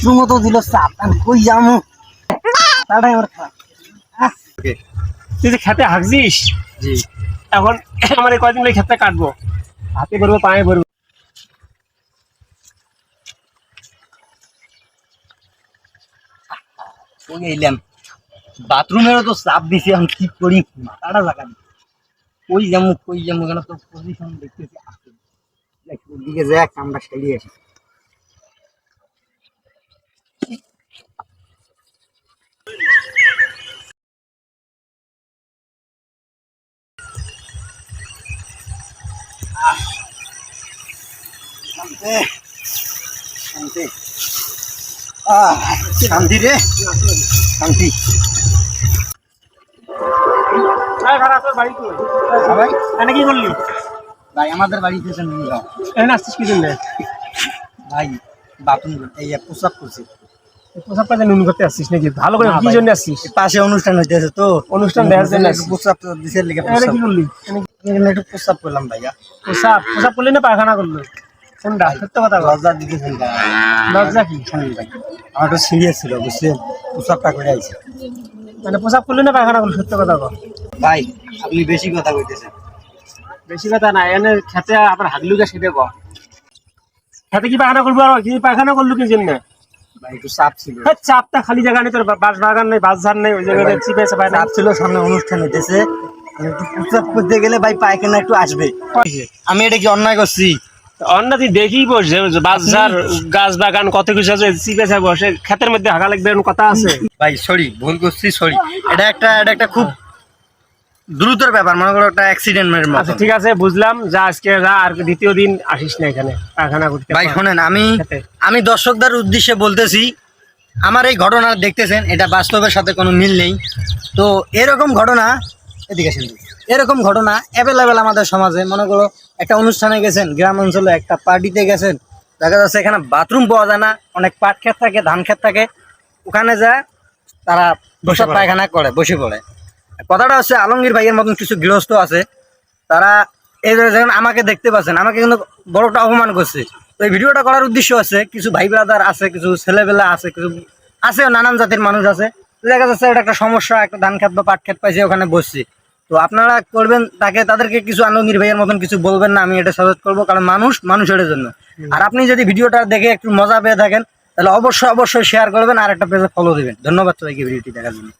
বাথরুমও তো দিল চাপ, আমি কই যাবো? তাড়াতাড়ি আমার খা। তুই যে খেতে হাঁকছিস, জি এখন আমার এই কয়দিন খেতে কাটবো, হাতে ভরবো পায়ে ভরবো। এলাম বাথরুমেরও তো চাপ দিছে, আমি কি করি মাথাটা লাগা দি। কই যাবো কেন তো পজিশন দেখতেছি আসছে, দিকে যা কামটা সেরিয়ে আসি। শান্তি শান্তি রে শান্তি। বাড়ি কই? ভাই এনে কি করলি? ভাই আমাদের বাড়ি থেকে নিয়ে যাও। এখানে আসছিস কি জন্য? ভাই বাথরুম এই প্রস্রাব করছি। প্রসাব কাজে নুন করতে আসছিস নাকি? ভালো করে কি জন্য আসছিস? পাশে অনুষ্ঠান হইতেছে তো, অনুষ্ঠান দেখার জন্য একটু প্রস্রাব দিছে লেগে এখানে কি করলি? এখানে একটু প্রস্রাব করলাম ভাইয়া। প্রসাব করলি না পায়খানা করলো? কোনটা সত্য কথা বল। লজ্জা দিতেছেন ভাই, লজ্জা কি? শোনেন ভাই আমার তো সিরিয়াস ছিল বুঝছেন, প্রস্রাবটা করে আইছি। মানে প্রসাব করলি না পায়খানা করলো? সত্য কথা বল। ভাই আপনি বেশি কথা কইতেছেন। বেশি কথা না, এনে খেতে আবার হাগলুকে সেটা কর। খেতে কি পায়খানা করবো? আর কি পায়খানা করলো কি জন্য? ভাই একটু চাপ ছিল। চাপটা খালি জায়গা নেই, তোর বাস বাগান নেই, বাস ঝাড় নেই, ওই জায়গায় চিপে আছে পায় না। চাপ ছিল, সামনে অনুষ্ঠান হইতেছে, আমি একটু প্রস্রাব করতে গেলে ভাই পায়খানা একটু আসবে। আমি এটা কি অন্যায় করছি? অন্য তুই দেখেই বসে বাস ঝাড় গাছ বাগান কত কিছু আছে, চিপে আছে বসে ক্ষেতের মধ্যে হাগা লাগবে এরকম কথা আছে? ভাই সরি, ভুল করছি, সরি। এটা একটা খুব দ্রুতর ব্যাপার, মনে করো একটা অ্যাক্সিডেন্টের মতো। আচ্ছা ঠিক আছে, বুঝলাম, যা আজকে যা, আর দ্বিতীয় দিন আসিস না এখানে পায়খানা করতে। ভাই শোনেন, খেতে। আমি দর্শকদের উদ্দেশ্যে বলতেছি, আমার এই ঘটনা দেখতেছেন, এটা বাস্তবের সাথে কোনো মিল নেই। তো এরকম ঘটনা, এদিকে আসেন, এরকম ঘটনা অ্যাভেলেবেল আমাদের সমাজে। মনে করো একটা অনুষ্ঠানে গেছেন, গ্রাম অঞ্চলে একটা পার্টিতে গেছেন, দেখা যাচ্ছে এখানে বাথরুম পাওয়া যায় না, অনেক পাট ক্ষেত থাকে, ধান ক্ষেত থাকে, ওখানে যায় তারা প্রসাব পায়খানা করে বসে পড়ে। কথাটা হচ্ছে, আলমগীর ভাইয়ের মতন কিছু গৃহস্থ আছে, তারা এই যখন আমাকে দেখতে পাচ্ছেন, আমাকে কিন্তু বড়টা অপমান করছে। তো এই ভিডিওটা করার উদ্দেশ্য আছে, কিছু ভাই ব্রাদার আছে, কিছু ছেলেবেলা আছে, কিছু আছে, নানান জাতির মানুষ আছে, দেখা যাচ্ছে এটা একটা সমস্যা, একটা ধান খেত বা পাট খেত পাইছে, ওখানে বসছি। তো আপনারা করবেন তাদেরকে কিছু আলমগীর ভাইয়ের মতন কিছু বলবেন না, আমি এটা সাজেস্ট করবো, কারণ মানুষ মানুষের জন্য। আর আপনি যদি ভিডিওটা দেখে একটু মজা পেয়ে থাকেন, তাহলে অবশ্যই শেয়ার করবেন আর একটা পেজে ফলো দিবেন। ধন্যবাদ সবাইকে ভিডিওটি দেখার জন্য।